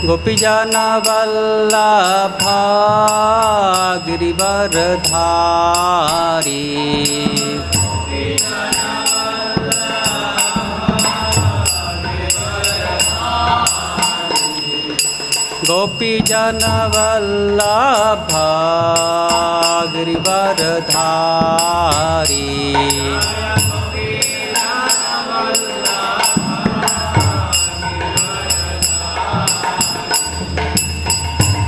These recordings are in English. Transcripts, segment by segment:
गोपीजन वल्लभा गिरिवरधारी गोपीजन वल्लभा गिरिवरधारी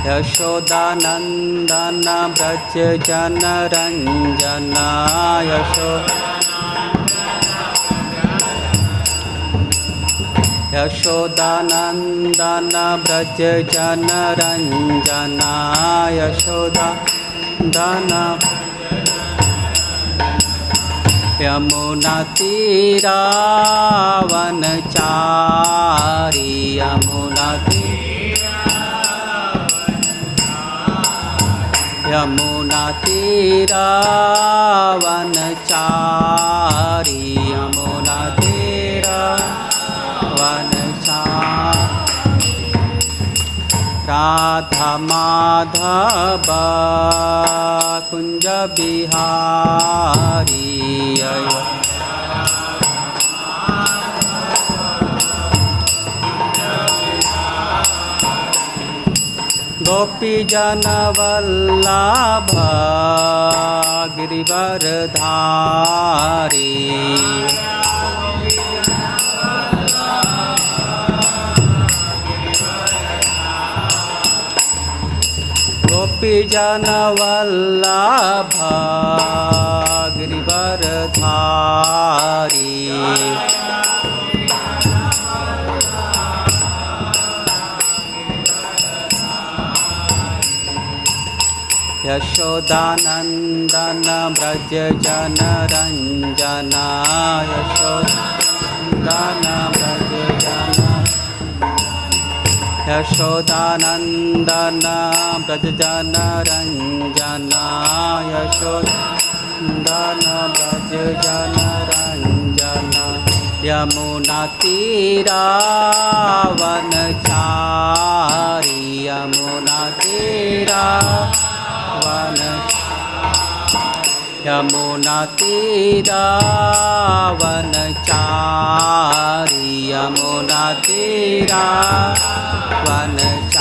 यशोदानंदन व्रज जन रंजन यशोदानंदन व्रज जन रंजन यशोदानंदन यमुना तीरा वनचारी यमुना तीरा वनचारी यमुना तीरा राधा माधव कुंज बिहारी गोपीजन वल्लभ गिरिवरधारी गोपीजन वल्लभ गिरिवरधारी यशोदानंदन व्रज जन रंजन यशोदानंदन व्रज जन रंजन यशोदानंदन व्रज जन रंजन यमुना तीरा वनचारी यमुना तीरा यमुना तीरा वनचारी यमुना तीरा वनचारी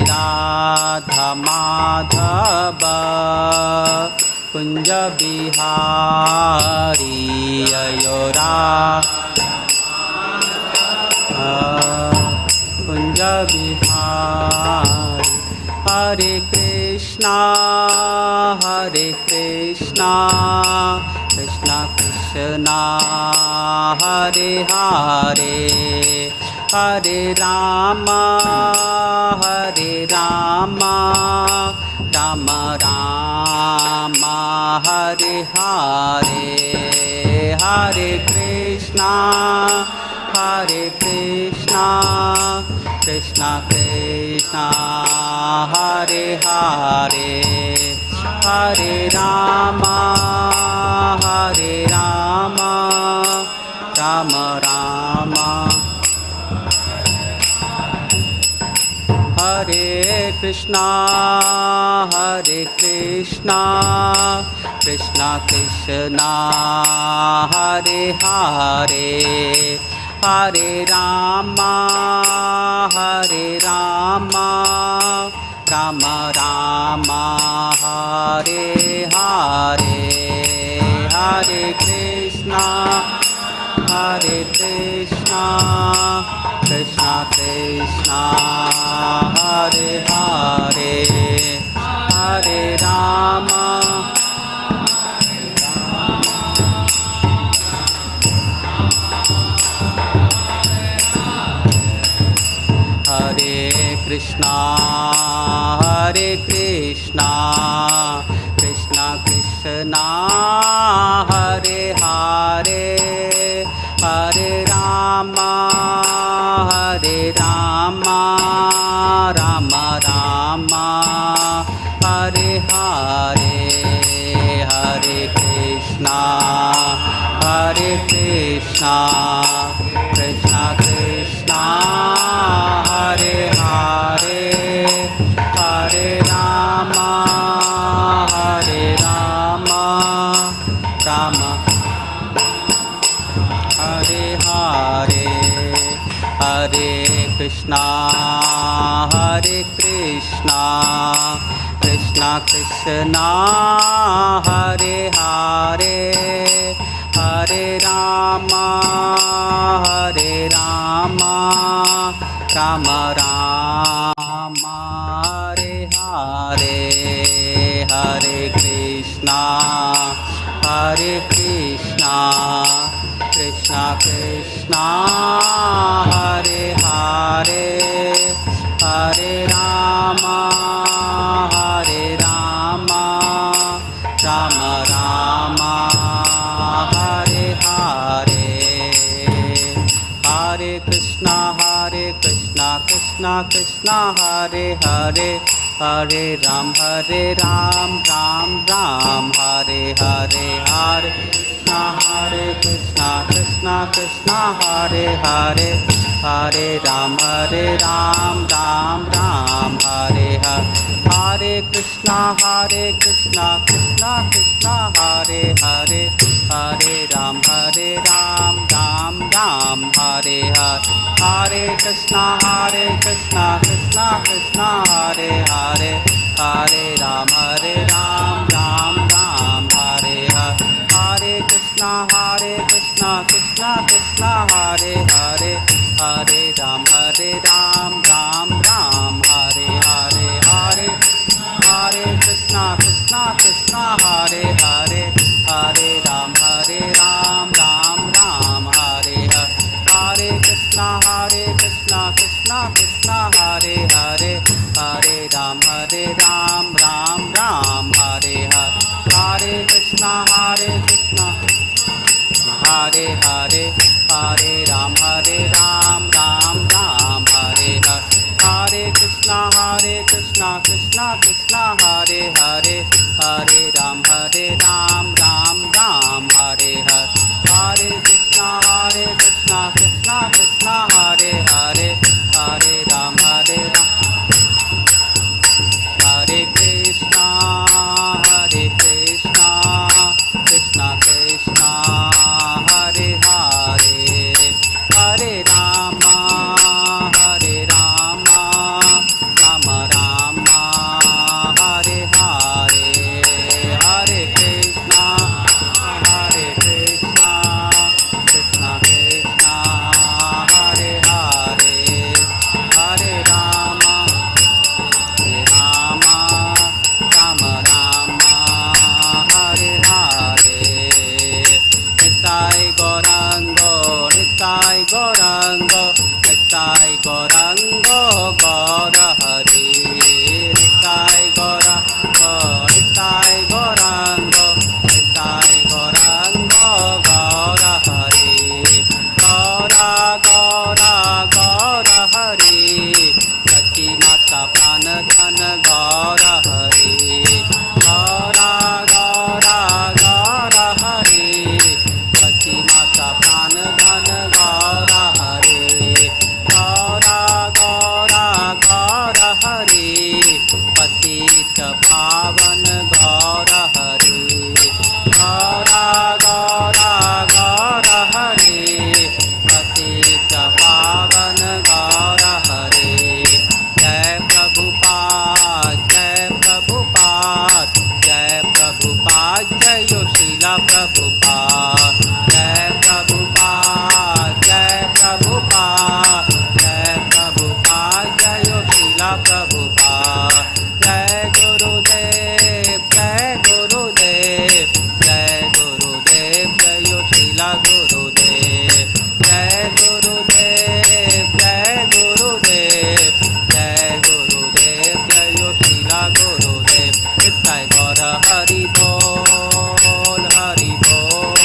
राधा माधव कुंज बिहारी अयोरा कुंज बिहारी हरे कृष्णा कृष्णा कृष्णा हरे हरे हरे राम राम राम हरे हरे हरे कृष्णा कृष्णा कृष्णा हरे हरे हरे राम राम राम हरे कृष्णा कृष्णा कृष्णा हरे हरे हरे राम राम राम हरे हरे हरे कृष्णा कृष्णा कृष्णा हरे हरे हरे राम हरे Krishna Krishna Krishna Hare Hare Hare Ram Ram Ram Hare Hare Hare Krishna Krishna Krishna Hare Krishna, Krishna Krishna, Hare Hare, Hare Rama, Rama Rama, Hare Hare, Hare Krishna, Krishna Krishna, Hare Hare, Hare Rama, Rama Rama, Hare Hare, Hare Krishna, Krishna Krishna, Hare Hare, Hare Ram, Ram Ram, Hare Hare, Hare Krishna, Krishna, Hare Hare, Hare Ram, Ram Ram, Hare Hare, Hare Krishna, Krishna, Hare Hare, Hare Ram, Ram Hare Hare, Hare Krishna, Krishna, Hare Hare, Hare Ram, Ram Hare Hare, Hare Krishna, Krishna, Hare Hare, Hare Ram, Ram Hare Hare, Hare Krishna, Hare Hare, Hare Ram, Ram Hare Hare, Hare Krishna, Krishna, Hare Hare, Hare Ram, Ram Hare Hare, Hare Krishna, Hare Hare, Hare Ram, Ram Hare Hare, Hare Krishna, Krishna, Hare Hare, Hare Ram, Ram Hare Hare, Hare Krishna, Krishna, Hare Hare, Hare Ram, Hare Krishna, Krishna Krishna, Hare Hare, Hare Rama, Rama Rama, Hare Hare, Hare Krishna, Krishna Krishna, Hare Hare, Hare Rama, Rama Rama, Hare Hare, Nitai Gaurango, Nitai Gaurango, Gaura Hari, Nitai Gaurango, Nitai Gaurango, Gaura Hari, Gaura Hari, Sati Mata Pran Dhan Gaura Hari, Gaura Hari, Sati Mata Pran Dhan Gaura Hari, Gaura Hari, Patit Pavan Gaura Hari, Gaura Hari, Patit Pavan Gaura Hari, Jai Prabhupada, Jai Prabhupada, Jai Srila Prabhupada, Jai Prabhupada, Jai Prabhupada, Jai Srila Prabhupada, Jai Gurudev, Jai Gurudev, Jai Gurudev, Jai Srila Gurudev, Jai Gurudev, Jai Gurudev, Jai Gurudev, Jai Srila Gurudev, Nitai Gaura Hari Bol, Hari Bol,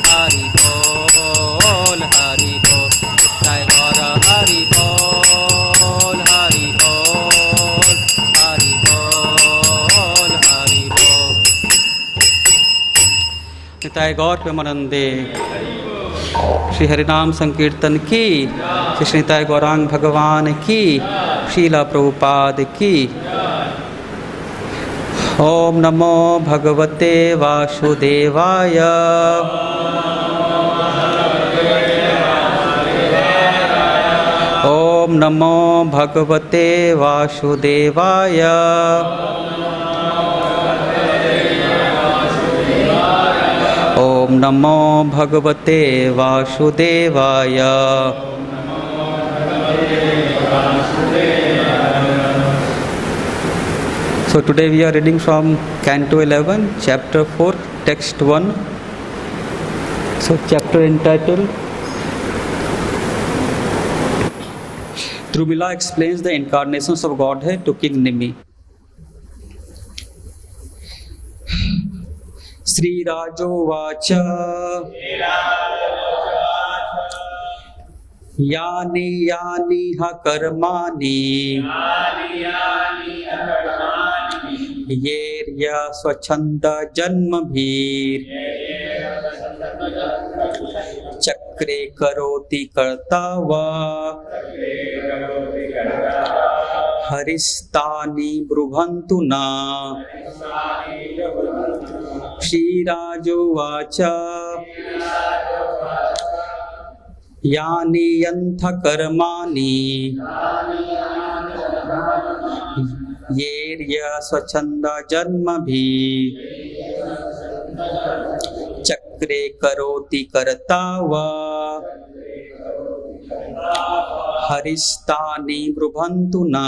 Hari Bol, Hari Bol, Nitai Gaura Hari Bol, Hari Bol, Hari Bol, Hari Bol, Nitai गौर प्रेमानंदे। श्री हरिनाम संकीर्तन की, श्री निताय गौरांग भगवान की, शीला प्रभुपाद की। ओम नमो भगवते वासुदेवाय। नमो भगवते वासुदेवाय। ओम नमो भगवते वासुदेवाय। So today we are reading from Canto 11, chapter 4, text 1. So chapter entitled Trubila explains the incarnations of Godhead to King Nimi. Sri Rajo Vacha Yani Yani ha karmani Yerya swachanda janma bhir Chakre karoti kartava Haristani brubhantu na. Shri Rajo Vacha Yani yantha karmani Yerya swachanda janma bhi Chakre karoti kartava Haristani brubhantu na.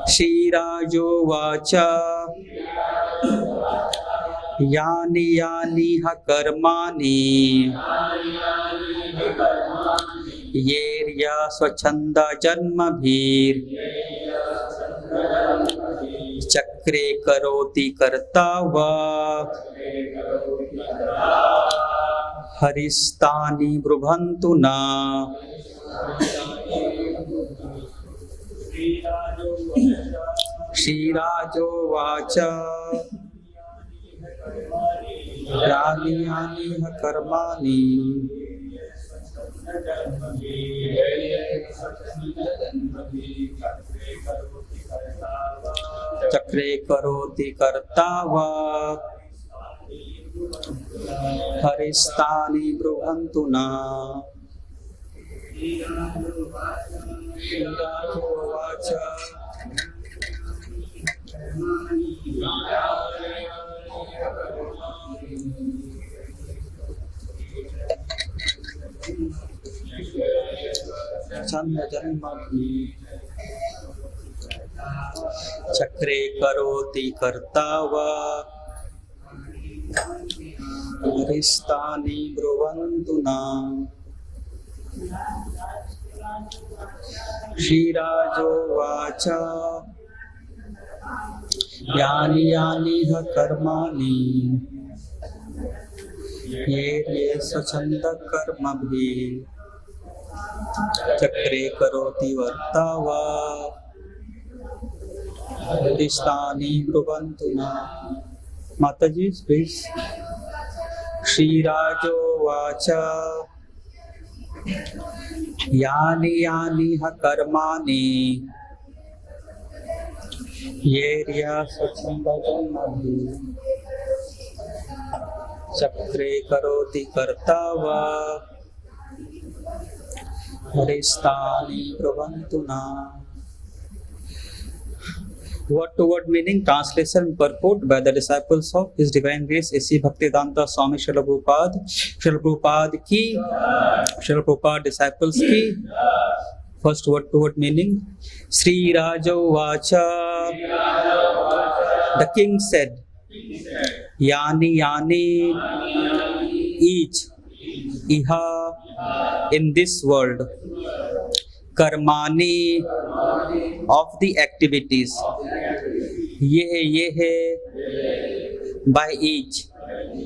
Shri Rajo Vacha Yani Yani ha karmani Yerya swachanda janma bhir Chakre karoti kartava Haristani brubhantu na. Shri Rajo Vacha Yani Yani ha karmani Chakre karoti kartava Haristani brubhantu na. Shri Rajo Vacha Chanda janma bhi Chakre karoti kartava Haristani brubhantu na. Shri Rajo Vacha Yani Yani ha karmani Yerya swachanda karma bhi Chakre karoti vartava Haristani brubhantu na. Mataji, please. Shri Rajo Vacha Yani Yani ha karmani Yerya swachanda janma bhi Chakre karoti kartava Haristani brubhantu na. Word-to-word meaning, translation and purport by the disciples of His Divine Grace A.C. Bhaktivedanta Swami Srila Prabhupada. Srila Prabhupada ki, Srila Prabhupada disciples ki. First word-to-word meaning. Sri Rajo Vacha, the king said, Yani Yani, each, iha, in this world, karmani, of the activities, ye, by each,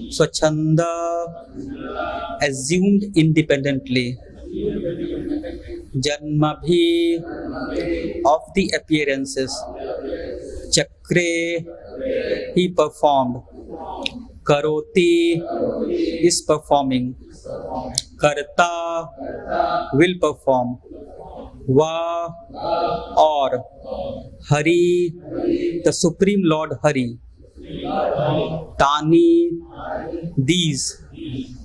swachanda, assumed independently, janma bhi, of the appearances, chakre, he performed, karoti, is performing, karta, will perform, va, or, Hari, the Supreme Lord Hari, Tani, these,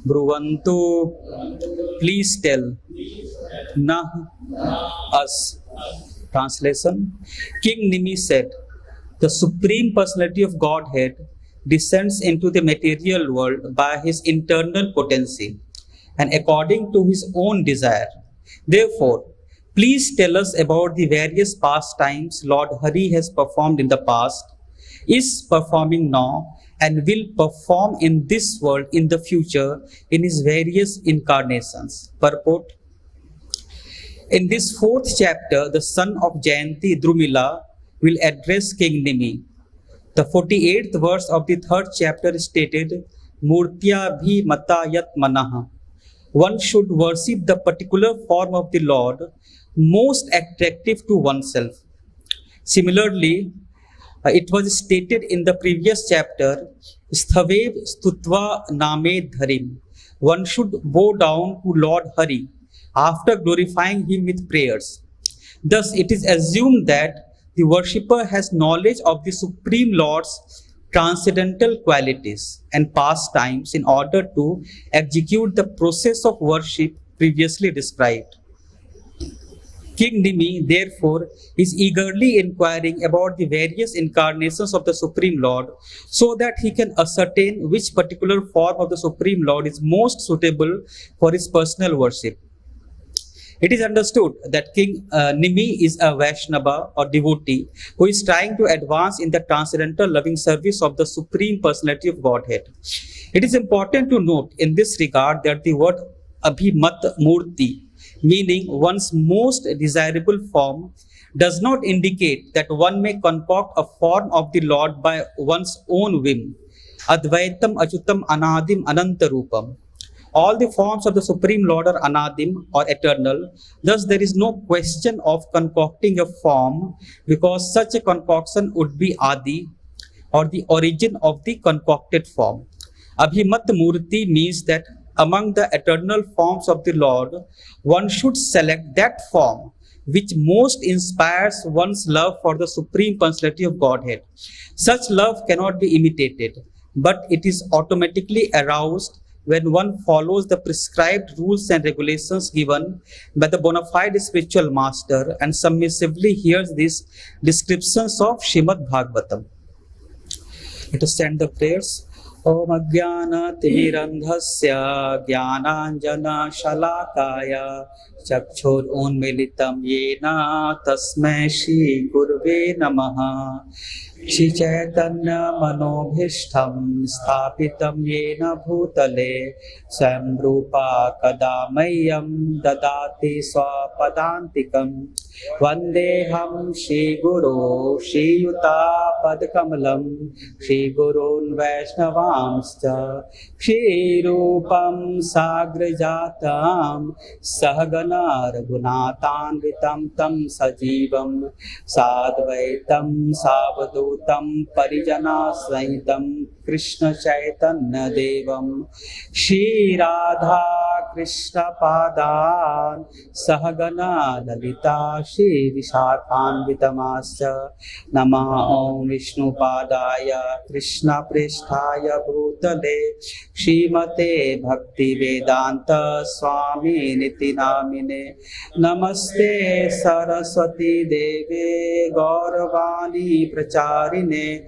Bruvanto, please tell, nah us. Translation. King Nimi said, the Supreme Personality of Godhead descends into the material world by his internal potency and according to his own desire. Therefore, please tell us about the various pastimes Lord Hari has performed in the past, is performing now, and will perform in this world in the future in his various incarnations. Purport. In this fourth chapter, the son of Jayanti Drumila will address King Nimi. The 48th verse of the third chapter stated, Murtya bhi mata yat manaha. One should worship the particular form of the Lord most attractive to oneself. Similarly, it was stated in the previous chapter, Sthavev stutva name dharim. One should bow down to Lord Hari after glorifying him with prayers. Thus, it is assumed that the worshipper has knowledge of the Supreme Lord's transcendental qualities and pastimes in order to execute the process of worship previously described. King Nimi, therefore, is eagerly inquiring about the various incarnations of the Supreme Lord so that he can ascertain which particular form of the Supreme Lord is most suitable for his personal worship. It is understood that King Nimi is a Vaishnava or devotee who is trying to advance in the transcendental loving service of the Supreme Personality of Godhead. It is important to note in this regard that the word Abhimat Murti, meaning one's most desirable form, does not indicate that one may concoct a form of the Lord by one's own whim. Advaitam Achutam Anadim Anantarupam. All the forms of the Supreme Lord are anadim or eternal. Thus, there is no question of concocting a form because such a concoction would be adi or the origin of the concocted form. Abhimat Murti means that among the eternal forms of the Lord, one should select that form which most inspires one's love for the Supreme Personality of Godhead. Such love cannot be imitated, but it is automatically aroused when one follows the prescribed rules and regulations given by the bona fide spiritual master and submissively hears these descriptions of Srimad Bhagavatam. Let us send the prayers. Om Ajnana Timirandhasya Jnananjana Shalakaya Chakshur Unmilitam Yena Tasmai Shri Gurve Namaha. Shri Chaitanya Manobhishtam Sthapitam Yena Bhutale Swayam Rupa Kadamayam Dadati Swapadantikam Vandeham Shri Guru Shri Yuta Padkamalam Shri Gurun Vaishnavamscha Shri Rupam Sagrajatam Sahagana Raghunatanvitam Tam Sajivam Sadvaitam Sabadu Tam Parijana Sahitam Krishna Chaitanya Devam Shri Radha Krishna Padan Sahagana Lalita Shri Vishakhan Vitamasya Nama Om Vishnu Padaya Krishna Pristhaya Bhutale Shrimate Bhakti Vedanta Swami Niti Namine Namaste Saraswati Deve Gauravani Pracharine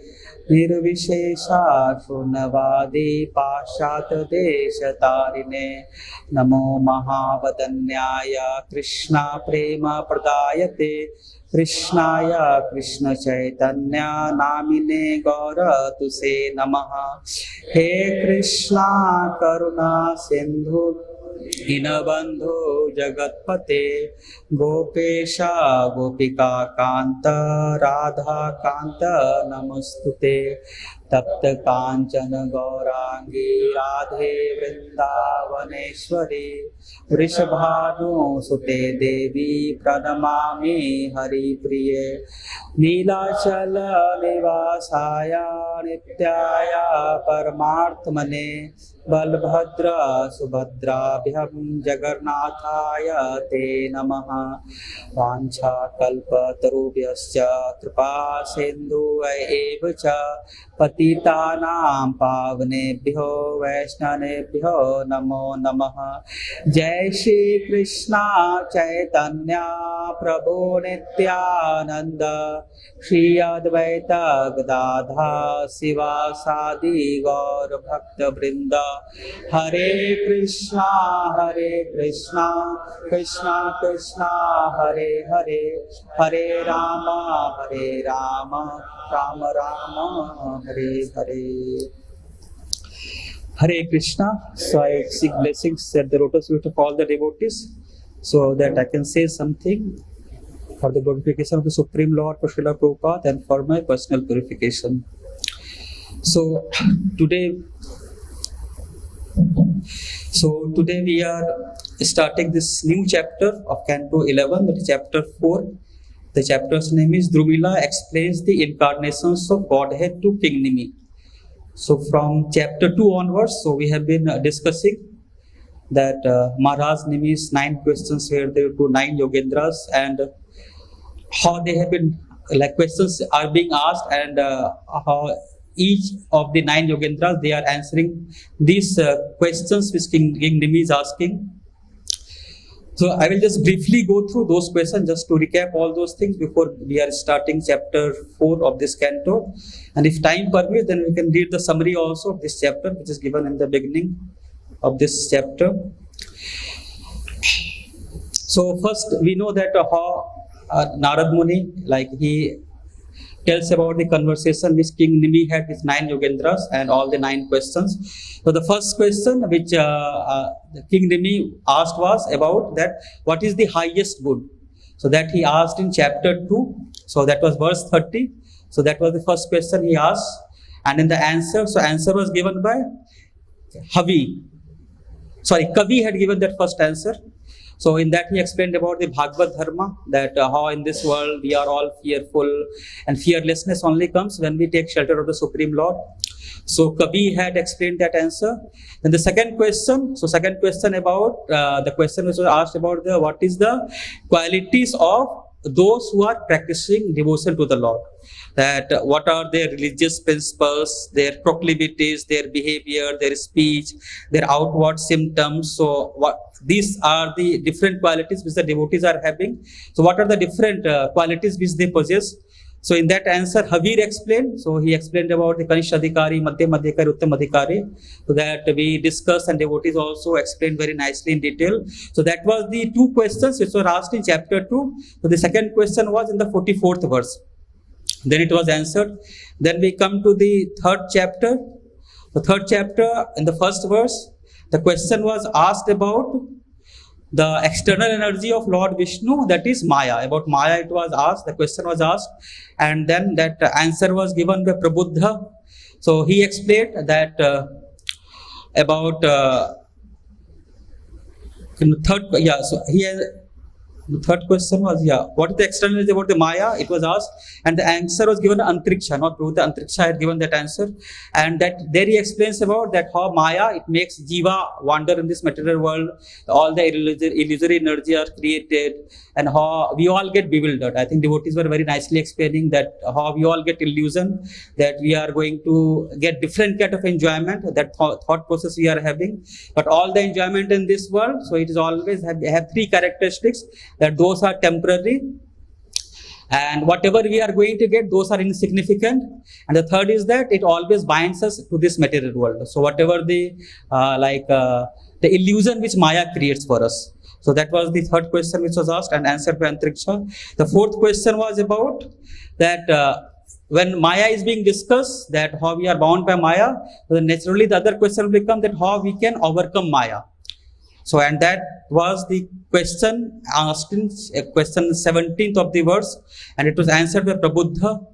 Nirvishesha Shunavadi Pashat Deshatarine Namo Mahavadanyaya Krishna Prema Pradayate Krishnaya Krishna Chaitanya Namine Gaura Tuse Namaha. He Krishna Karuna Sindhu Dinabandhu Jagatpate Gopesha Gopika Kanta Radha Kanta Namostute Tapta Kanchana Gaurangi Radhe Vrindavaneshwari Vrishabhanu Sute Devi Pranamami Hari Priye Nilachala Nivasaya Nityaya Paramartmane Balbhadra Subhadrabhyam Jagarnathaya Te Namaha. Vancha Kalpatarubhyascha Kripa Sindhu Evacha Pati पतितानां पावनेभ्यो वैष्णवेभ्यो नमो नमः। जय श्री कृष्ण चैतन्य प्रभु नित्यानंद, श्री अद्वैत गदाधर शिवासादि गौर भक्त वृंद। हरे कृष्णा कृष्णा कृष्णा हरे हरे, हरे Ram Ram Ram Hare Hare. Hare Krishna. So I seek blessings at the lotus feet of all the devotees, so that I can say something for the glorification of the Supreme Lord Srila Prabhupada and for my personal purification. So today we are starting this new chapter of Canto 11, that is chapter 4. The chapter's name is Drumila explains the incarnations of Godhead to King Nimi. So from chapter 2 onwards, so we have been discussing that Maharaj Nimi's 9 questions were there to 9 Yogendras, and how they have been, like, questions are being asked, and how each of the 9 Yogendras, they are answering these questions which King Nimi is asking. So I will just briefly go through those questions just to recap all those things before we are starting chapter 4 of this canto. And if time permits, then we can read the summary also of this chapter, which is given in the beginning of this chapter. So first we know that how Narad Muni, like, he tells about the conversation which King Nimi had with 9 Yogendras and all the 9 questions. So the first question which King Nimi asked was about that what is the highest good. So that he asked in chapter 2. So that was verse 30. So that was the first question he asked. And in the answer, so answer was given by Kavi had given that first answer. So in that he explained about the Bhagavad Dharma, that how in this world we are all fearful, and fearlessness only comes when we take shelter of the Supreme Lord. So Kavi had explained that answer. Then the second question, so second question about the question which was asked about the what is the qualities of those who are practicing devotion to the Lord. That what are their religious principles, their proclivities, their behavior, their speech, their outward symptoms. So what these are the different qualities which the devotees are having. So what are the different qualities which they possess? So in that answer, Havir explained. So he explained about the Kanishta Adhikari, Madhyam Adhikari, Uttam Adhikari. So that we discussed, and devotees also explained very nicely in detail. So that was the 2 questions which were asked in chapter 2. So the second question was in the 44th verse. Then it was answered. Then we come to the 3rd chapter. The 3rd chapter, in the first verse, the question was asked about the external energy of Lord Vishnu, that is Maya. About Maya it was asked, the question was asked, and then that answer was given by Prabuddha. So he explained that about the third question was, what is the external energy about the Maya? It was asked, and the answer was given Antriksha, not Prabhupada. Antriksha had given that answer, and that there he explains about that how Maya, it makes Jiva wander in this material world, all the illusory energy are created, and how we all get bewildered. I think devotees were very nicely explaining that how we all get illusion, that we are going to get different kind of enjoyment, that thought process we are having, but all the enjoyment in this world, so it is always have 3 characteristics, that those are temporary, and whatever we are going to get, those are insignificant, and the third is that it always binds us to this material world. So whatever the illusion which Maya creates for us. So that was the 3rd question which was asked and answered by Antriksha. The 4th question was about that when Maya is being discussed, that how we are bound by Maya, then naturally the other question will become that how we can overcome Maya. So, and that was the question asked in question 17th of the verse, and it was answered by Prabuddha.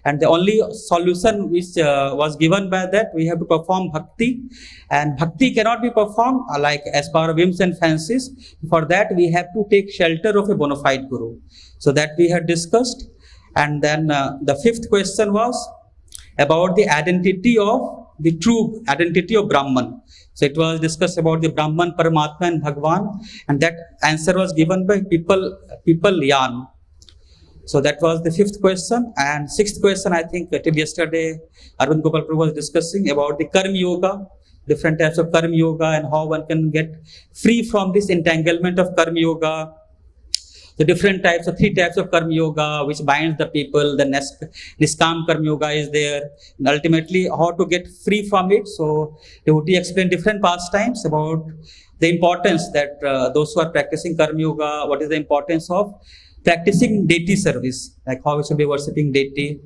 And the only solution which was given by that, we have to perform bhakti, and bhakti cannot be performed like as per our whims and fancies. For that we have to take shelter of a bona fide guru. So that we had discussed. And then the 5th question was about the identity of the true identity of Brahman. So it was discussed about the Brahman, Paramatma and Bhagwan, and that answer was given by people Yan. So that was the fifth question. And sixth question, I think till yesterday Arvind Gopal Prabhu was discussing about the karma yoga, different types of karma yoga and how one can get free from this entanglement of karma yoga. The different types of three types of karma yoga which binds the people. The niskam karma yoga is there, and ultimately how to get free from it. So devotee explained different pastimes about the importance that those who are practicing karma yoga, what is the importance of practicing deity service, like how we should be worshipping deity.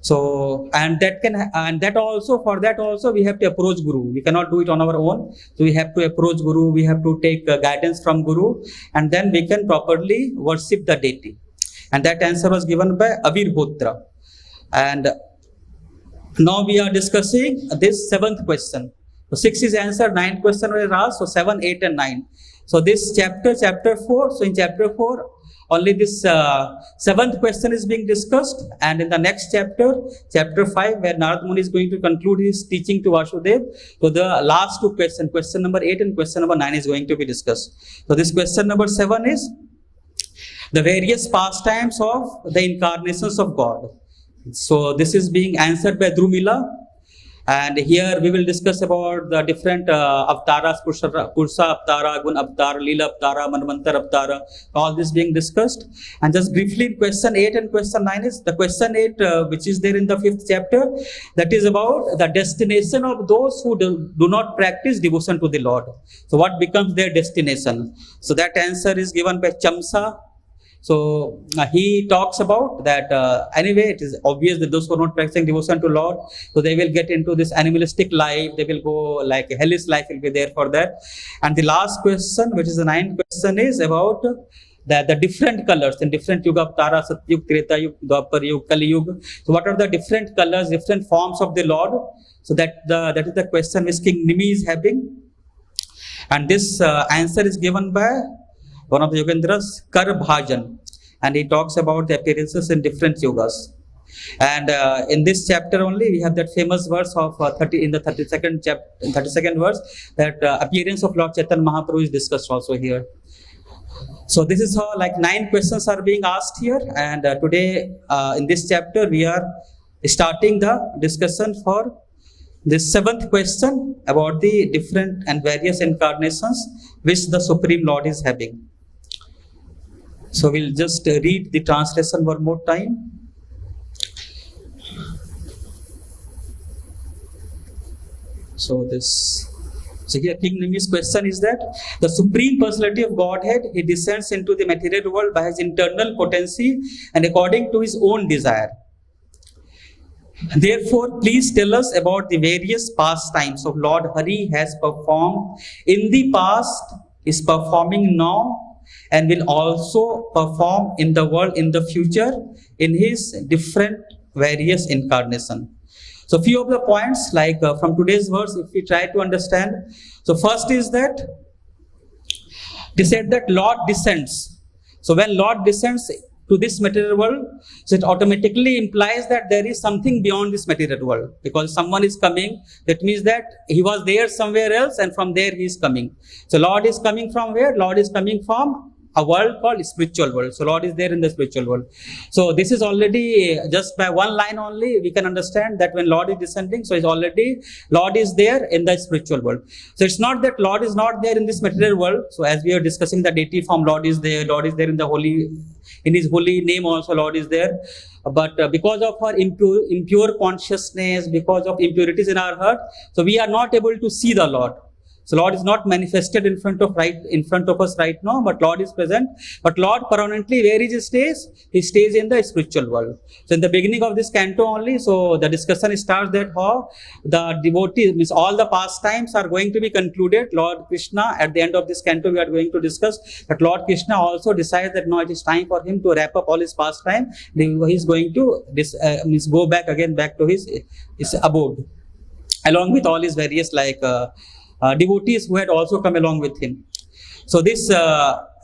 So and that also, for that also we have to approach Guru. We cannot do it on our own. So we have to approach Guru, we have to take guidance from Guru, and then we can properly worship the deity. And that answer was given by Avirhotra. And now we are discussing this seventh question. So 6 is answered, 9th question was asked, so 7, 8 and 9. So this chapter 4, so in chapter 4, only this 7th question is being discussed, and in the next chapter, chapter 5, where Narad Muni is going to conclude his teaching to Vasudev, so the last two questions, question number 8 and question number 9 is going to be discussed. So this question number 7 is the various pastimes of the incarnations of God. So this is being answered by Drumila. And here we will discuss about the different avtaras, Purusha Avtara, Gun Avtara, Leela Avtara, Manvantar Avtara, all this being discussed. And just briefly, question 8 and question 9 is the question 8, which is there in the 5th chapter, that is about the destination of those who do not practice devotion to the Lord. So what becomes their destination? So that answer is given by Chamsa. So he talks about that anyway, it is obvious that those who are not practicing devotion to Lord, so they will get into this animalistic life, they will go like a hellish life will be there for that. And the last question, which is the 9th question, is about the different colors in different Yuga Avtara, Satyug, Treta Yug, Dwapar Yug, Kali Yug. So what are the different colors, different forms of the Lord? So that is the question which King Nimi is having. And this answer is given by one of the Yogendras, Karbhajan, and he talks about the appearances in different yogas. And in this chapter only, we have that famous verse of 32nd verse, that appearance of Lord Chaitanya Mahaprabhu is discussed also here. So this is how like 9 questions are being asked here, and today in this chapter we are starting the discussion for this 7th question about the different and various incarnations which the Supreme Lord is having. So we'll just read the translation one more time. So here King Nimi's question is that the Supreme Personality of Godhead, he descends into the material world by his internal potency and according to his own desire. Therefore, please tell us about the various pastimes of Lord Hari has performed in the past, is performing now, and will also perform in the world in the future in his different various incarnation. So few of the points like from today's verse, if we try to understand. So first is that they said that Lord descends. So when Lord descends to this material world, so it automatically implies that there is something beyond this material world, because someone is coming. That means that he was there somewhere else, and from there he is coming. So Lord is coming from where? Lord is coming from a world called spiritual world. So Lord is there in the spiritual world. So this is already, just by one line only, we can understand that when Lord is descending, so it's already Lord is there in the spiritual world. So it's not that Lord is not there in this material world. So as we are discussing the deity form, Lord is there in the holy, in his holy name also Lord is there. But because of our impure consciousness, because of impurities in our heart, so we are not able to see the Lord. So Lord is not manifested in front of us right now, but Lord is present. But Lord permanently, where is he stays? He stays in the spiritual world. So in the beginning of this canto only, so the discussion starts that how the devotees, means all the pastimes are going to be concluded. Lord Krishna, at the end of this canto, we are going to discuss that Lord Krishna also decides that now it is time for him to wrap up all his pastime. He is going to go back to his abode, along with all his various devotees who had also come along with him. So this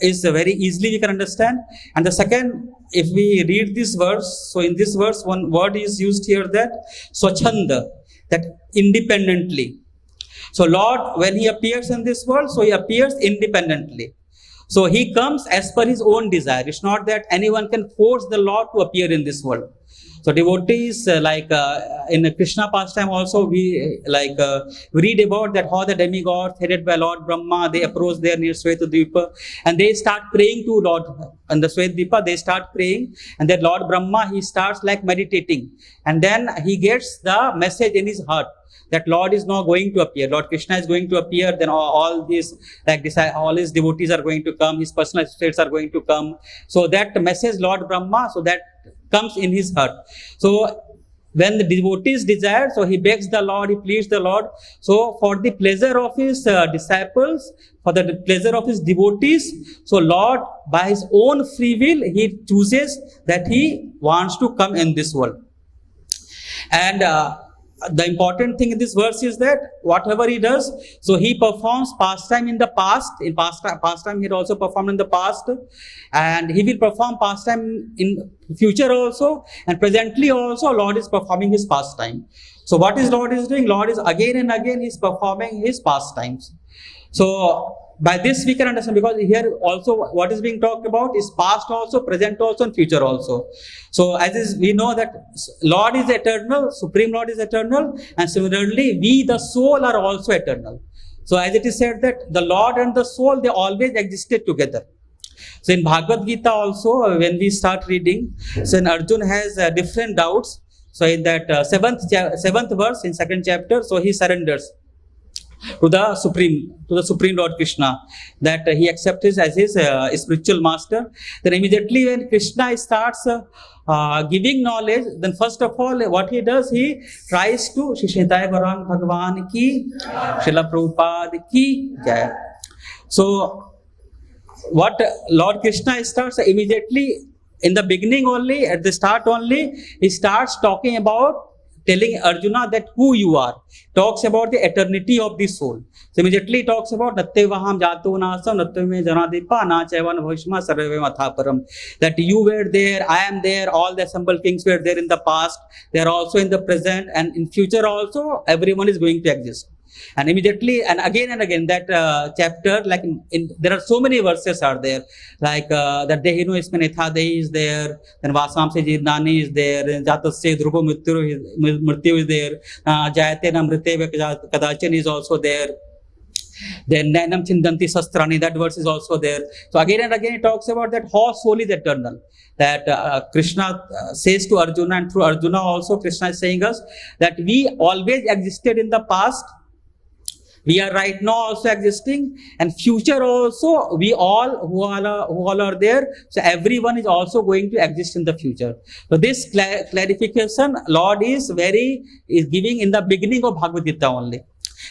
is very easily we can understand. And the second, if we read this verse, so in this verse one word is used here, that swachanda, that independently. So Lord, when he appears in this world, so he appears independently. So he comes as per his own desire. It's not that anyone can force the Lord to appear in this world. So devotees, in Krishna pastime also, we read about that how the demigods headed by Lord Brahma, they approach there near Svetadvipa and they start praying to Lord. On the Svetadvipa, they start praying, and then Lord Brahma, he starts like meditating, and then he gets the message in his heart that Lord is now going to appear. Lord Krishna is going to appear. Then all these all his devotees are going to come. His personal states are going to come. So that message, Lord Brahma, so that comes in his heart. So when the devotees desire, so he begs the Lord, he pleads the Lord. So for the pleasure of his disciples, for the pleasure of his devotees, so Lord, by his own free will, he chooses that he wants to come in this world. And the important thing in this verse is that whatever he does, so he performs pastime in the past. In pastime, he also performed in the past, and he will perform pastime in future also, and presently also Lord is performing his pastime. So what is Lord is doing? Lord is again and again he's performing his pastimes. So by this we can understand, because here also what is being talked about is past also, present also, and future also. So as is, we know that Lord is eternal, Supreme Lord is eternal, and similarly we the soul are also eternal. So as it is said that the Lord and the soul, they always existed together. So in Bhagavad Gita also, when we start reading, so in Arjuna has different doubts. So in that seventh verse in second chapter, so he surrenders to the Supreme Lord Krishna, that he accepts him as his spiritual master. Then immediately when Krishna starts giving knowledge, then first of all what he does, he tries to Shishnitai Varang Bhagavan ki, Srila Prabhupada ki jai. So what Lord Krishna starts immediately in the beginning only, at the start only, he starts talking about, telling Arjuna that who you are, talks about the eternity of the soul. So immediately talks about Natte Vaham Jato Nasam Natte Me Janadipa Na Chaivan Bhavishma Sarve Mathaparam, that you were there, I am there, all the assembled kings were there in the past, they are also in the present, and in future also everyone is going to exist. And immediately and again that chapter, like there are so many verses are there, like that Dehinu Isme Nethadei is there, then Vasam Se Jirnani is there, then Jatasya Dhruva Mrityu is there, Jayate Namrite Kadachan is also there. Then Nainam Chindanti Sastrani, that verse is also there. So again and again it talks about that how soul is eternal. That Krishna says to Arjuna, and through Arjuna also Krishna is saying us that we always existed in the past, we are right now also existing, and future also we all who all are there. So everyone is also going to exist in the future. So this clarification Lord is giving in the beginning of Bhagavad Gita only.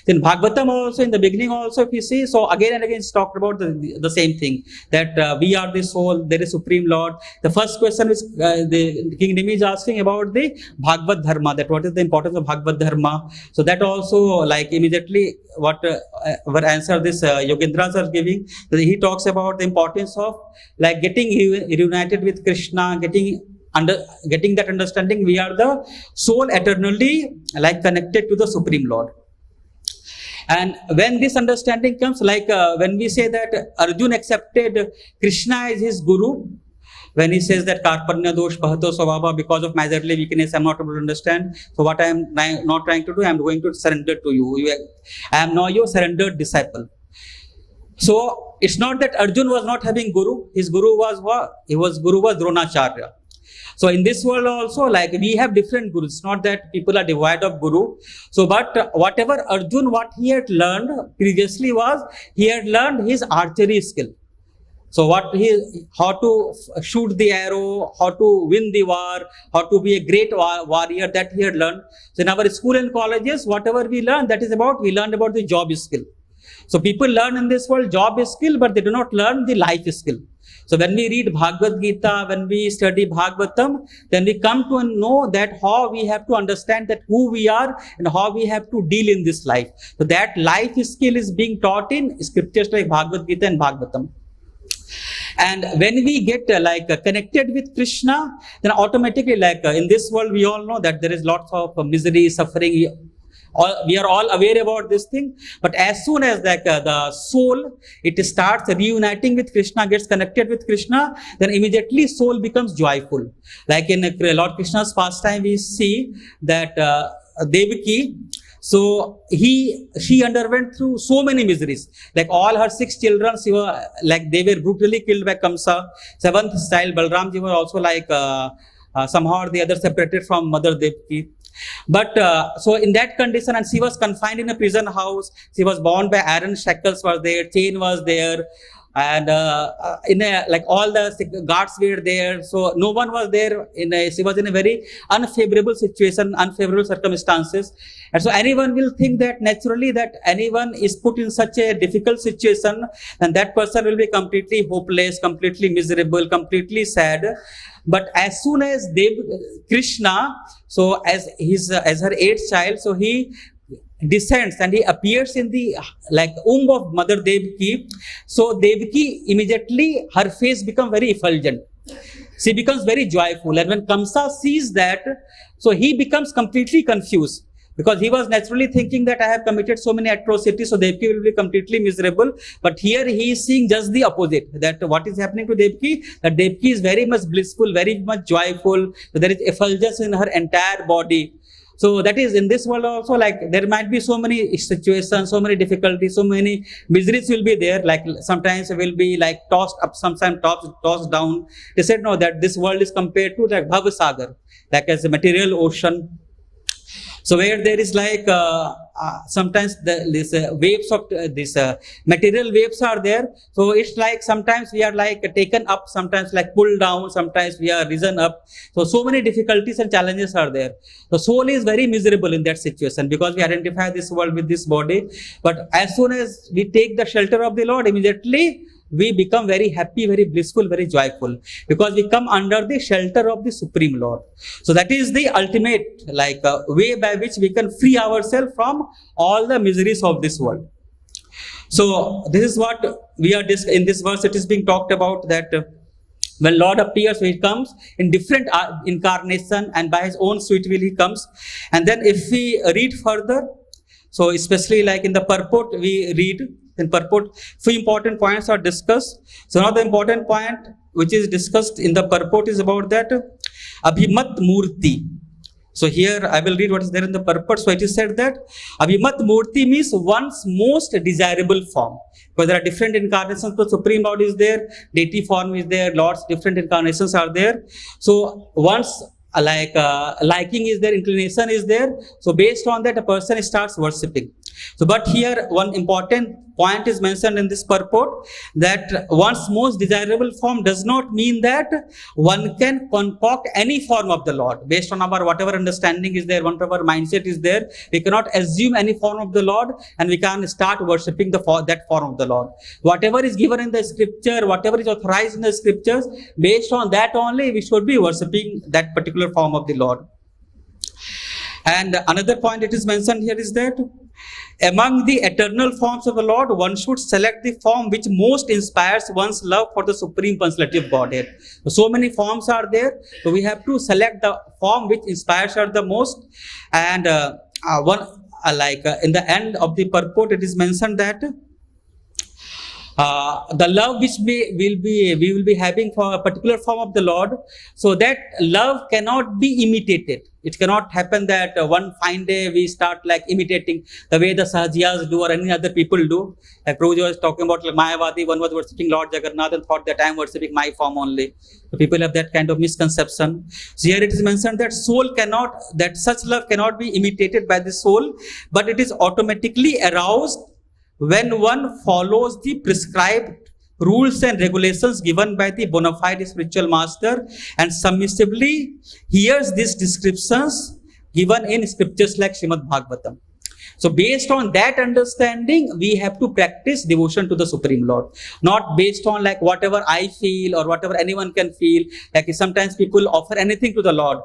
Then Bhagavatam also, in the beginning also, if you see, so again and again it's talked about the same thing, that we are the soul, there is Supreme Lord. The first question is the King Nimi is asking about the Bhagavad Dharma, that what is the importance of Bhagavad Dharma. So that also, like immediately what answer this Yogendras are giving, he talks about the importance of like getting reunited with Krishna, getting that understanding we are the soul eternally like connected to the Supreme Lord. And when this understanding comes, like when we say that Arjuna accepted Krishna as his guru, when he says that Karpanya dosh pahato svabhava, because of miserly weakness I am not able to understand, so what I am not trying to do, I am going to surrender to you. I am now your surrendered disciple. So it's not that Arjuna was not having guru, his guru was what? Guru was Dronacharya. So in this world also, like we have different gurus. It's not that people are devoid of guru. So but whatever Arjuna, what he had learned previously was, he had learned his archery skill. So how to shoot the arrow, how to win the war, how to be a great warrior, that he had learned. So in our school and colleges, whatever we learn, we learned about the job skill. So people learn in this world job skill, but they do not learn the life skill. So when we read Bhagavad Gita, when we study Bhagavatam, then we come to know that how we have to understand that who we are and how we have to deal in this life. So that life skill is being taught in scriptures like Bhagavad Gita and Bhagavatam. And when we get connected with Krishna, then automatically in this world we all know that there is lots of misery, suffering. we are all aware about this thing. But as soon as the soul, it starts reuniting with Krishna, gets connected with Krishna, then immediately soul becomes joyful. Like in Lord Krishna's pastime, we see that Devaki, so she underwent through so many miseries. Like all her 6 children, they were brutally killed by Kamsa. 7th child Balramji was also somehow or the other separated from Mother Devaki. But so in that condition, and she was confined in a prison house. She was bound by iron shackles was there, chain was there, and all the guards were there. So no one was there. She was in a very unfavorable situation, unfavorable circumstances. And so anyone will think that naturally that anyone is put in such a difficult situation, and that person will be completely hopeless, completely miserable, completely sad. But as soon as Krishna, so as her 8th child, so he descends and he appears in the womb of Mother Devaki. So Devaki, immediately her face becomes very effulgent. She becomes very joyful. And when Kamsa sees that, so he becomes completely confused. Because he was naturally thinking that I have committed so many atrocities, so Devaki will be completely miserable. But here he is seeing just the opposite, that what is happening to Devaki, that Devaki is very much blissful, very much joyful. So there is effulgence in her entire body. So that is in this world also, there might be so many situations, so many difficulties, so many miseries will be there. Sometimes it will be tossed up, sometimes tossed down. They said no, that this world is compared to Bhav Sagar, as a material ocean. So where there is sometimes these waves of these material waves are there. So it's sometimes we are taken up, sometimes pulled down, sometimes we are risen up. So many difficulties and challenges are there. The soul is very miserable in that situation because we identify this world with this body. But as soon as we take the shelter of the Lord, immediately we become very happy, very blissful, very joyful, because we come under the shelter of the Supreme Lord. So that is the ultimate way by which we can free ourselves from all the miseries of this world. So this is what we are in this verse. It is being talked about that when Lord appears, he comes in different incarnation, and by his own sweet will he comes. And then if we read further, so especially in the purport, we read in purport, few important points are discussed. So now the important point which is discussed in the purport is about that Abhimat Murti. So here I will read what is there in the purport. So it is said that Abhimat Murti means one's most desirable form. Because there are different incarnations, the Supreme Lord is there, deity form is there, Lord's different incarnations are there. So once liking is there, inclination is there. So based on that, a person starts worshipping. So but here one important point is mentioned in this purport, that one's most desirable form does not mean that one can concoct any form of the Lord. Based on our whatever understanding is there, whatever mindset is there, we cannot assume any form of the Lord and we can start worshipping that form of the Lord. Whatever is given in the scripture, whatever is authorized in the scriptures, based on that only we should be worshipping that particular form of the Lord. And another point it is mentioned here is that among the eternal forms of the Lord, one should select the form which most inspires one's love for the Supreme Constellative Godhead. So many forms are there, so we have to select the form which inspires us the most. And in the end of the purport, it is mentioned that the love which we will be having for a particular form of the Lord, so that love cannot be imitated. It cannot happen that one fine day we start imitating the way the Sahajiyas do or any other people do. Like Prabhuji was talking about Mayavadi, one was worshipping Lord Jagannath and thought that I am worshipping my form only. So people have that kind of misconception. So here it is mentioned that such love cannot be imitated by the soul, but it is automatically aroused when one follows the prescribed rules and regulations given by the bona fide spiritual master and submissively hears these descriptions given in scriptures like Srimad Bhagavatam. So based on that understanding, we have to practice devotion to the Supreme Lord, not based on like whatever I feel or whatever anyone can feel. Like sometimes people offer anything to the Lord.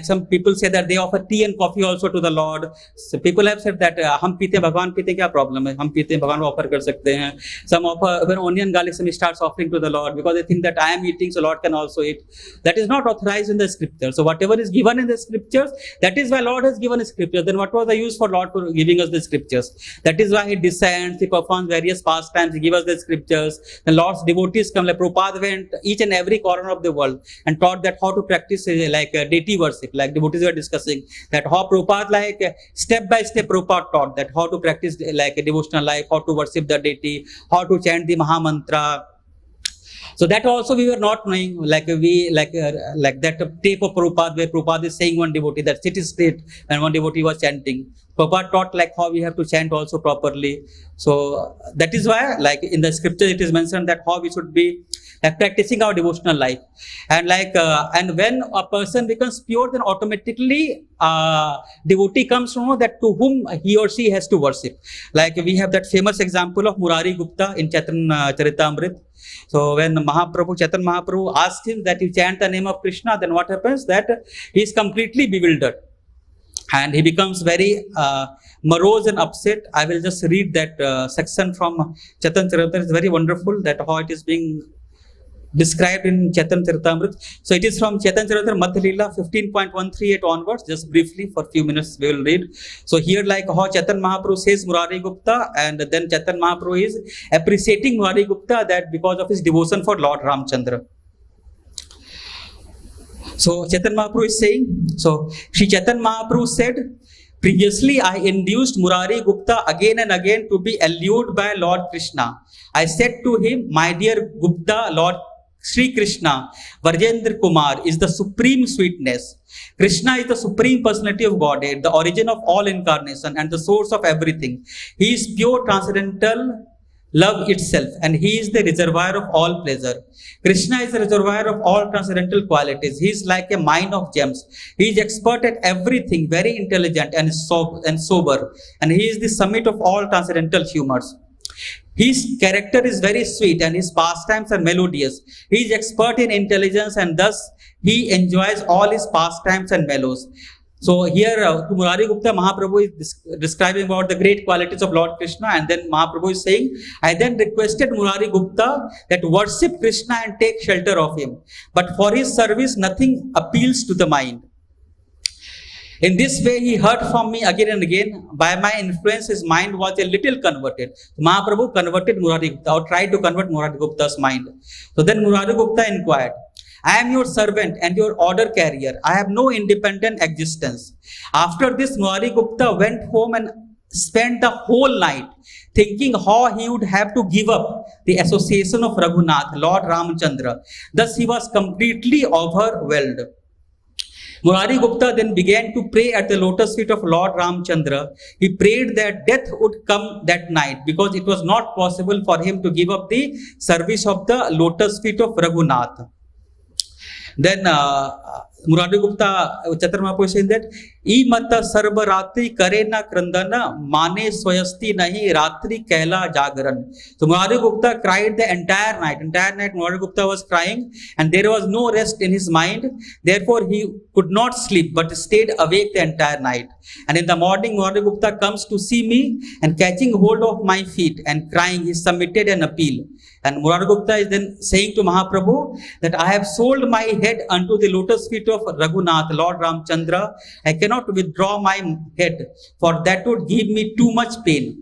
Some people say that they offer tea and coffee also to the Lord. So people have said that हम पीते भगवान पीते क्या problem है, हम पीते भगवान को offer कर सकते हैं. Some offer when onion garlic some starts offering to the Lord because they think that I am eating so Lord can also eat. That is not authorized in the scripture. So whatever is given in the scriptures, that is why Lord has given scriptures. Then what was the use for Lord for giving us the scriptures? That is why he descends, he performs various pastimes, he gives us the scriptures. The Lord's devotees come, like Prabhupada went each and every corner of the world and taught that how to practice deity worship. Like devotees were discussing that how Prabhupada step by step Prabhupada taught that how to practice a devotional life, how to worship the deity, how to chant the Maha Mantra. So that also we were not knowing, that tape of Prabhupada where Prabhupada is saying one devotee that sit straight and one devotee was chanting. Prabhupada taught how we have to chant also properly. So that is why in the scripture it is mentioned that how we should be practicing our devotional life. And and when a person becomes pure, then automatically devotee comes to know that to whom he or she has to worship. We have that famous example of Murari Gupta in Chaitanya Charitamrita. So when Chaitanya Mahaprabhu asked him that you chant the name of Krishna, then what happens? That he is completely bewildered and he becomes very morose and upset. I will just read that section from Chaitanya Charitamrita. It's very wonderful that how it is being described in Chaitanya Charitamrita. So it is from Chaitanya Charitamrita Madhya Leela 15.138 onwards. Just briefly for a few minutes we will read. So here how Chaitanya Mahaprabhu says Murari Gupta, and then Chaitanya Mahaprabhu is appreciating Murari Gupta that because of his devotion for Lord Ramchandra. So Chaitanya Mahaprabhu is saying, so Sri Chaitanya Mahaprabhu said, previously I induced Murari Gupta again and again to be allured by Lord Krishna. I said to him, my dear Gupta, Lord Sri Krishna, Varjendra Kumar is the supreme sweetness. Krishna is the supreme personality of Godhead, the origin of all incarnation and the source of everything. He is pure transcendental love itself, and he is the reservoir of all pleasure. Krishna is the reservoir of all transcendental qualities. He is like a mine of gems. He is expert at everything, very intelligent and sober, and he is the summit of all transcendental humors. His character is very sweet and his pastimes are melodious. He is expert in intelligence and thus he enjoys all his pastimes and mellows. So here Murari Gupta Mahaprabhu is describing about the great qualities of Lord Krishna, and then Mahaprabhu is saying, I then requested Murari Gupta that worship Krishna and take shelter of him. But for his service nothing appeals to the mind. In this way, he heard from me again and again. By my influence, his mind was a little converted. Mahaprabhu converted Murari Gupta, or tried to convert Murari Gupta's mind. So then Murari Gupta inquired, I am your servant and your order carrier. I have no independent existence. After this, Murari Gupta went home and spent the whole night thinking how he would have to give up the association of Raghunath, Lord Ramchandra. Thus, he was completely overwhelmed. Murari Gupta then began to pray at the lotus feet of Lord Ramchandra. He prayed that death would come that night because it was not possible for him to give up the service of the lotus feet of Raghunath. Then Murari Gupta, Chaitanya Mahaprabhu saying that, "I mata sarva ratri kare na krandana, mane swayasti nahi ratri kaila jagaran." So Murari Gupta cried the entire night. Murari Gupta was crying, and there was no rest in his mind. Therefore, he could not sleep, but stayed awake the entire night. And in the morning, Murari Gupta comes to see me, and catching hold of my feet and crying, he submitted an appeal. And Murari Gupta is then saying to Mahaprabhu that I have sold my head unto the lotus feet of Raghunath, Lord Ramchandra. I cannot withdraw my head, for that would give me too much pain.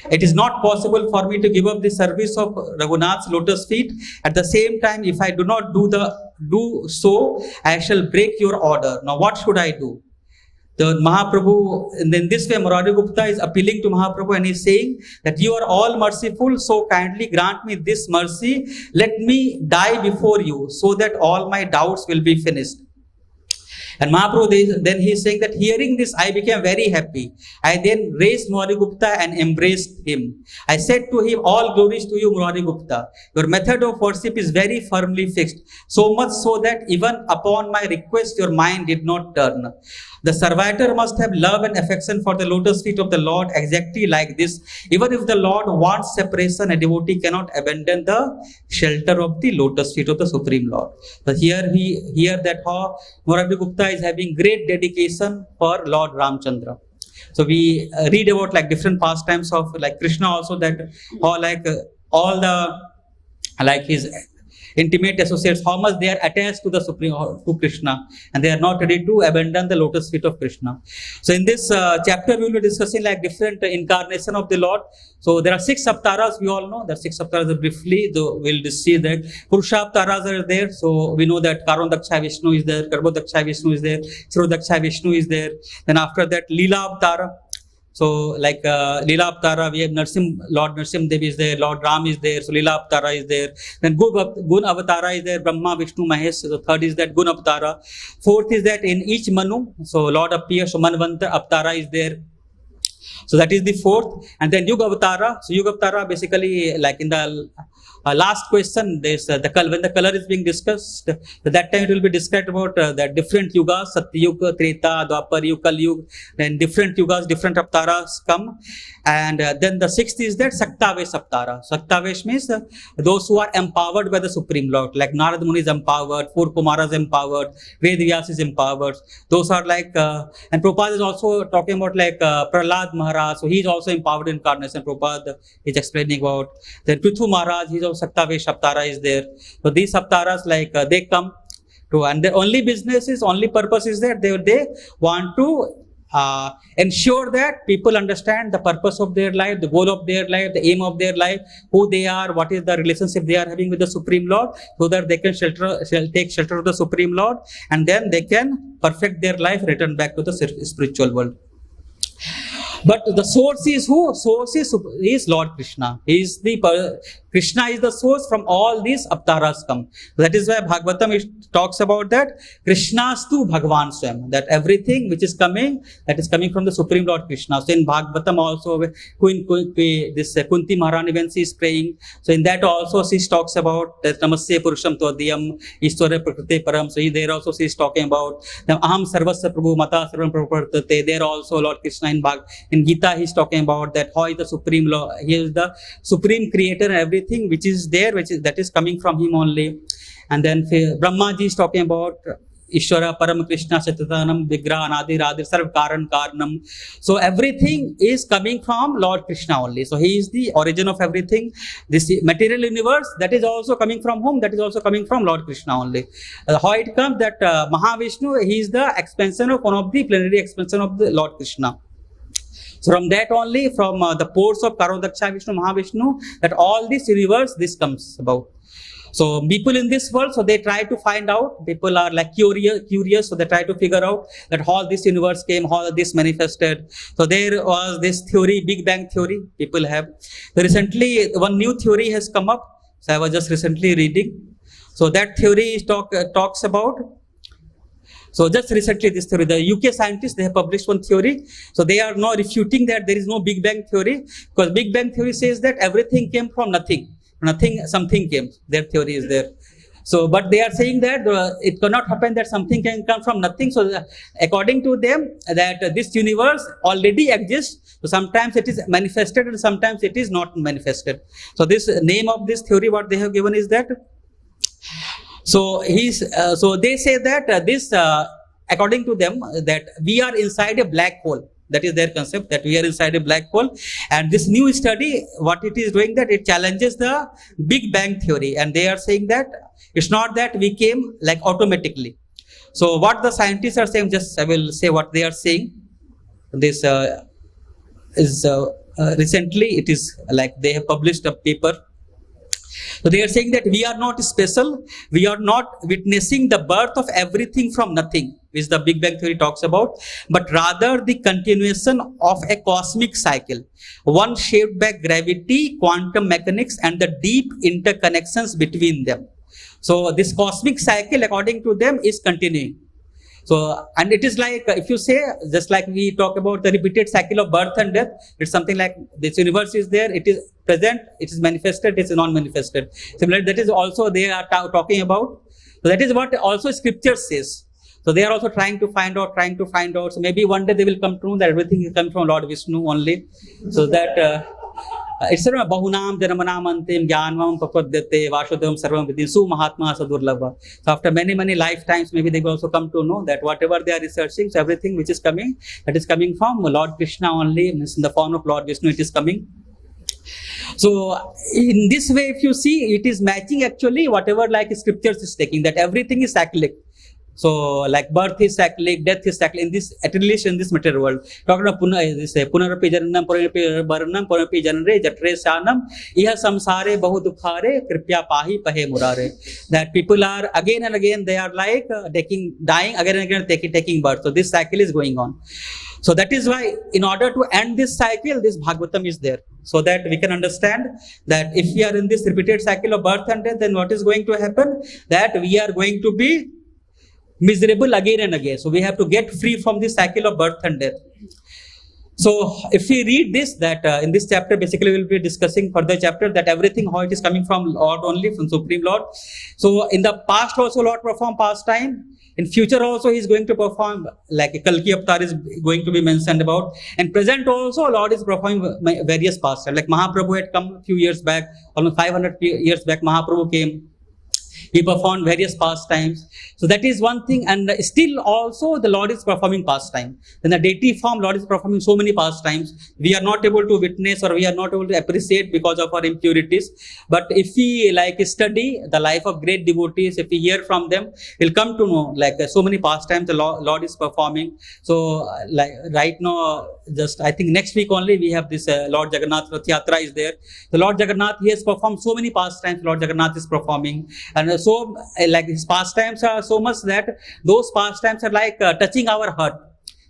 It is not possible for me to give up the service of Raghunath's lotus feet. At the same time, if I do not do so, I shall break your order. Now what should I do? The Mahaprabhu, and in this way, Murari Gupta is appealing to Mahaprabhu and is saying that you are all merciful, so kindly grant me this mercy. Let me die before you, so that all my doubts will be finished. And Mahaprabhu, then he is saying that hearing this, I became very happy. I then raised Murari Gupta and embraced him. I said to him, all glories to you, Murari Gupta. Your method of worship is very firmly fixed, so much so that even upon my request, your mind did not turn. The servitor must have love and affection for the lotus feet of the Lord exactly like this. Even if the Lord wants separation, a devotee cannot abandon the shelter of the lotus feet of the Supreme Lord. But here that how Murari Gupta is having great dedication for Lord Ramchandra. So we read about like different pastimes of like Krishna also, that how like all the like his intimate associates, how much they are attached to the Supreme, to Krishna, and they are not ready to abandon the lotus feet of Krishna. So in this chapter we will be discussing like different incarnation of the Lord. So there are 6 avtaras, we all know. There are 6 avtaras briefly, though we'll see that Purusha avtaras are there. So we know that Karandaksha Vishnu is there, Garbhodaksha Vishnu is there, Kshirodaksha Vishnu is there. Then after that Leela avtara. So like Leela Avtara, we have Lord Narsim Dev is there, Lord Ram is there, so Leela Avtara is there. Then Gun Avatara is there, Brahma, Vishnu, Mahesh. So third is that Gun Avtara. Fourth is that in each Manu, so Lord appears, so Manvanta Avtara is there. So that is the fourth. And then Yuga Avatara. So Yuga Avatara basically like in the last question, there's when the color is being discussed, that time it will be described about the different yugas, Satyuga, Treta, Dwapar Yuga, Kali Yuga, then different yugas, different avtaras come. And then the sixth is that Saktavesh Avtara. Saktavesh means those who are empowered by the Supreme Lord, like Narad Muni is empowered, 4 Kumaras empowered, Ved Vyas is empowered. Those are like, and Prabhupada is also talking about like Prahlad Maharaj, so he is also empowered incarnation. Prabhupada is explaining about. Then Prithu Maharaj, he is also Saktavesh Avtara is there. So these Avtaras like they come to, and their only business is, only purpose is that they want to ensure that people understand the purpose of their life, the goal of their life, the aim of their life, who they are, what is the relationship they are having with the Supreme Lord, so that they can take shelter of the Supreme Lord, and then they can perfect their life, return back to the spiritual world. But the source is who? Source is Lord Krishna. Krishna is the source from all these avtaras come. That is why Bhagavatam talks about that Krishnastu Bhagavan Swam, that everything which is coming, that is coming from the Supreme Lord Krishna. So in Bhagavatam also, this Kunti Maharani, when she is praying, so in that also she talks about that Namaste Purusham Todiyam Ishwara Prakriti Param. So there also she is talking about Aham Sarvasya Prabhu Mata Sarvam Prabhu. There also Lord Krishna in Gita he is talking about that how is the Supreme Lord, he is the Supreme Creator and everything which is there, that is coming from him only. And then Brahma ji is talking about Ishwara Param Krishna Satatanam Vigra Anadi Radhir Sarv Karan Karanam. So everything is coming from Lord Krishna only. So he is the origin of everything. This material universe, that is also coming from whom? That is also coming from Lord Krishna only. How it comes that Mahavishnu, he is the expansion of one of the plenary expansion of the Lord Krishna. So from that only, from the pores of Karodaksha Vishnu, Mahavishnu, that all this universe, this comes about. So people in this world, so they try to find out, people are like curious, so they try to figure out that how this universe came, how this manifested. So there was this theory, Big Bang theory, people have. So recently, one new theory has come up. So I was just recently reading. So that theory talks about, so just recently this theory, the UK scientists, they have published one theory. So they are now refuting that there is no Big Bang theory, because Big Bang theory says that everything came from nothing. Something came. Their theory is there. So, but they are saying that it cannot happen that something can come from nothing. So according to them, that this universe already exists. So sometimes it is manifested and sometimes it is not manifested. So this name of this theory, what they have given is that, so so they say that this, according to them, that we are inside a black hole. That is their concept, that we are inside a black hole. And this new study, what it is doing, that it challenges the Big Bang theory. And they are saying that it's not that we came like automatically. So what the scientists are saying, just I will say what they are saying. This is recently, it is like they have published a paper. So they are saying that we are not special, we are not witnessing the birth of everything from nothing, which the Big Bang theory talks about, but rather the continuation of a cosmic cycle, one shaped by gravity, quantum mechanics, and the deep interconnections between them. So this cosmic cycle, according to them, is continuing. So, and it is like, if you say, just like we talk about the repeated cycle of birth and death, it's something like this universe is there, it is present, it is manifested, it is non-manifested. Similarly, that is also they are talking about. So that is what also scripture says. So they are also trying to find out. So maybe one day they will come to know that everything is coming from Lord Vishnu only. So that it's a bahunam janamanam antim jnanvam papadyate vasudhavam sarvam vidhi su mahatma sadurlabha. So after many lifetimes, maybe they will also come to know that whatever they are researching, so everything which is coming, that is coming from Lord Krishna only, means in the form of Lord Vishnu it is coming. So in this way, if you see, it is matching actually whatever like scriptures is taking, that everything is cyclic. So like birth is cyclic, death is cyclic, in this, at least in this material world. Talking about punarapi jananam punarapi baranam punarapi janare jatre shanam iha samsare bahu dukhare kripya pahi pahe murare. That people are again and again, they are like dying again and again, taking birth. So this cycle is going on. So that is why, in order to end this cycle, this Bhagavatam is there, so that we can understand that if we are in this repeated cycle of birth and death, then what is going to happen? That we are going to be miserable again and again. So we have to get free from this cycle of birth and death. So if we read this, that in this chapter, basically we will be discussing further chapter, that everything, how it is coming from Lord only, from Supreme Lord. So in the past also Lord performed pastime. In future also he is going to perform, like Kalki Avatar is going to be mentioned about. And present also Lord is performing various pastimes. Like Mahaprabhu had come a few years back, almost 500 years back, Mahaprabhu came. He performed various pastimes. So that is one thing. And still also the Lord is performing pastime. In the deity form, Lord is performing so many pastimes. We are not able to witness, or we are not able to appreciate because of our impurities. But if we like study the life of great devotees, if we hear from them, we'll come to know like so many pastimes the Lord is performing. So like right now, just I think next week only we have this Lord Jagannath Rath Yatra is there. The Lord Jagannath, he has performed so many pastimes Lord Jagannath is performing. And so like his pastimes are so much that those pastimes are like touching our heart.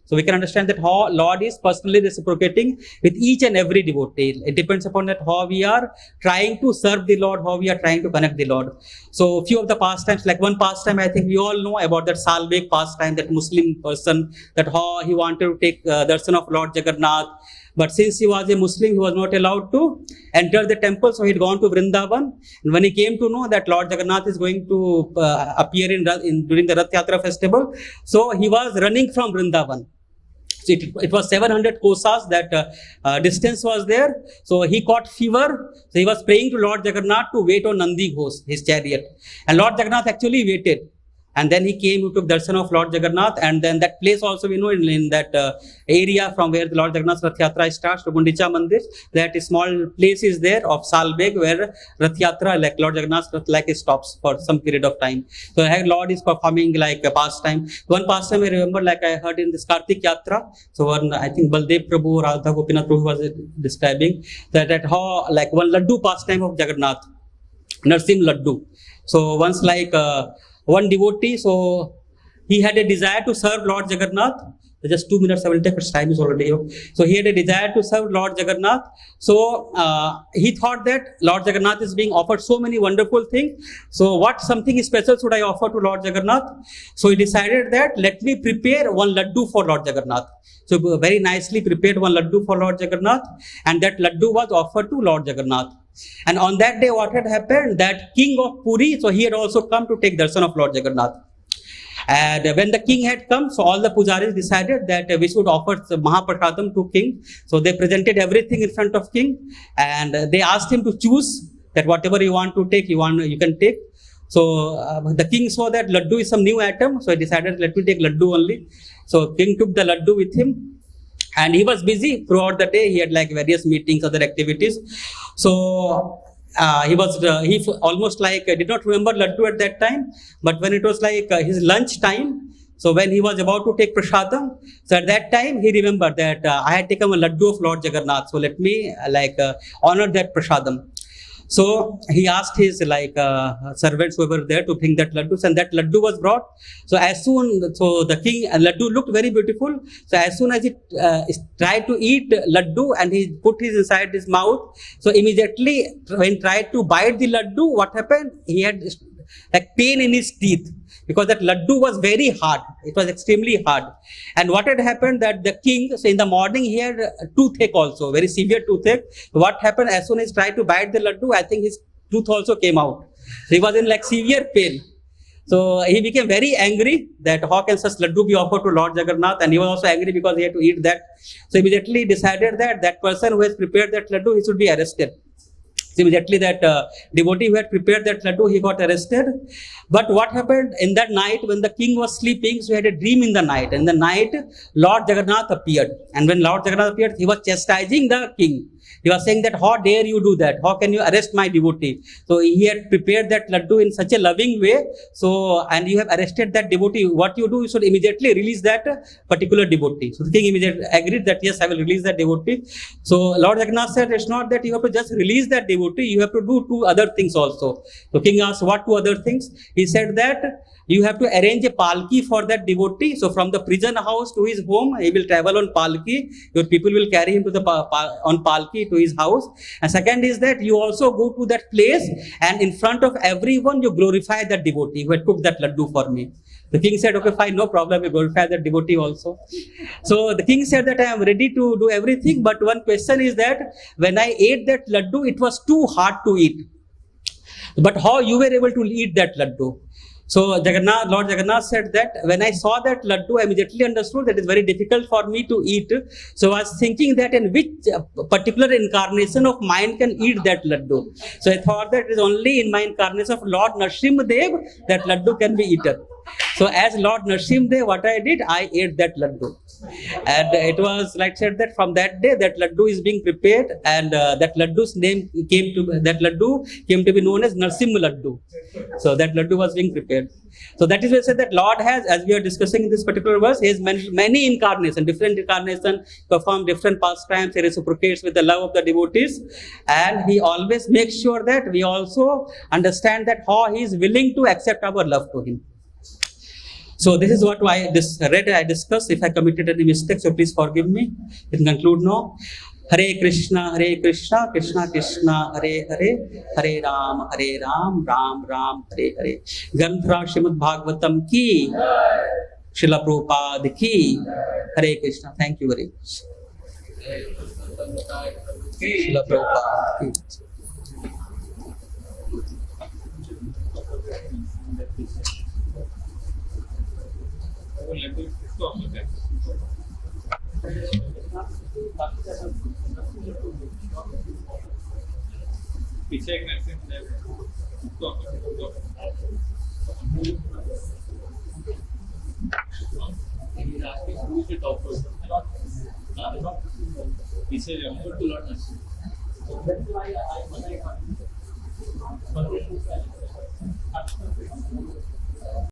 So we can understand that how Lord is personally reciprocating with each and every devotee. It depends upon that how we are trying to serve the Lord, how we are trying to connect the Lord. So few of the pastimes, like one pastime, I think we all know about that Salbek pastime, that Muslim person, that how he wanted to take darshan of Lord Jagannath. But since he was a Muslim, he was not allowed to enter the temple, so he had gone to Vrindavan. And when he came to know that Lord Jagannath is going to appear during the Rath Yatra festival, so he was running from Vrindavan. So it was 700 kosas, that distance was there. So he caught fever. So he was praying to Lord Jagannath to wait on Nandi Ghosh, his chariot. And Lord Jagannath actually waited. And then he came, he took darshan of Lord Jagannath, and then that place also we know in that area from where the Lord Jagannath Rath Yatra starts, to Gundicha Mandir, that a small place is there of Salbeg where Rath Yatra, like Lord Jagannath Rath, like stops for some period of time. So Lord is performing like a pastime. One pastime I remember, like I heard in this Kartik Yatra, so one, I think Baldev Prabhu, Radha Gopinath Prabhu was describing that how like one Laddu pastime of Jagannath, Narsim Laddu. So once like one devotee, so he had a desire to serve Lord Jagannath. Just 2 minutes I will take, its time is already up. So he had a desire to serve Lord Jagannath. So he thought that Lord Jagannath is being offered so many wonderful things. So what something special should I offer to Lord Jagannath? So he decided that let me prepare one laddu for Lord Jagannath. So very nicely prepared one laddu for Lord Jagannath, and that laddu was offered to Lord Jagannath. And on that day, what had happened, that king of Puri, so he had also come to take darshan of Lord Jagannath. And when the king had come, so all the pujaris decided that we should offer Mahaprasadam to king. So they presented everything in front of king, and they asked him to choose that whatever you want to take, you can take. So the king saw that laddu is some new item, so he decided, let me take laddu only. So king took the laddu with him. And he was busy throughout the day. He had like various meetings, other activities. So he almost like did not remember laddu at that time. But when it was like his lunch time, so when he was about to take prasadam, so at that time he remembered that I had taken a laddu of Lord Jagannath. So let me honor that prasadam. So he asked his servants who were there to bring that laddu, and that laddu was brought. So the king, laddu looked very beautiful. So as soon as he tried to eat laddu and he put his inside his mouth, so immediately when he tried to bite the laddu, what happened? He had like pain in his teeth, because that laddu was very hard. It was extremely hard. And what had happened that the king, so in the morning he had toothache also, very severe toothache. What happened, as soon as he tried to bite the laddu, I think his tooth also came out. So he was in like severe pain. So he became very angry that how can such laddu be offered to Lord Jagannath, and he was also angry because he had to eat that. So immediately decided that that person who has prepared that laddu, he should be arrested. So immediately that devotee who had prepared that laddu, he got arrested. But what happened in that night when the king was sleeping, so he had a dream in the night. In the night, Lord Jagannath appeared. And when Lord Jagannath appeared, he was chastising the king. He was saying that, how dare you do that? How can you arrest my devotee? So he had prepared that laddu in such a loving way. So, and you have arrested that devotee. What you do, you should immediately release that particular devotee. So the king immediately agreed that, yes, I will release that devotee. So Lord Jagannath said, it's not that you have to just release that devotee. You have to do two other things also. So king asked, what two other things? He said that you have to arrange a palki for that devotee. So from the prison house to his home, he will travel on palki. Your people will carry him to the on palki to his house. And second is that you also go to that place and in front of everyone you glorify that devotee who had cooked that laddu for me. The king said, okay, fine, no problem, we glorify that devotee also. So the king said that I am ready to do everything, but one question is that when I ate that laddu, it was too hard to eat. But how you were able to eat that laddu? So Lord Jagannath said that when I saw that laddu, I immediately understood that it's very difficult for me to eat. So I was thinking that in which particular incarnation of mine can eat that laddu. So I thought that it is only in my incarnation of Lord Nrsimhadev that laddu can be eaten. So as Lord Nrsimhadev, what I did, I ate that laddu. And it was like said that from that day that laddu is being prepared, and that laddu's name came to be known as Narsimha Laddu. So that laddu was being prepared. So that is why I said that Lord has, as we are discussing in this particular verse, he has many incarnations, different incarnations, perform different pastimes, he reciprocates with the love of the devotees, and he always makes sure that we also understand that how he is willing to accept our love to him. So this is what I discussed. If I committed any mistake, so please forgive me. We can conclude now. Hare Krishna, Krishna Krishna, Hare Hare, Hare Ram, Ram Ram, Hare Hare. Granthra Srimad Bhagavatam ki, Srila Prabhupada ki, Hare Krishna. Thank you very much. Srila Prabhupada ki. पीछे एक नरसिंह देव है उसको शुरू से top पीछे हमको Lord Narasimha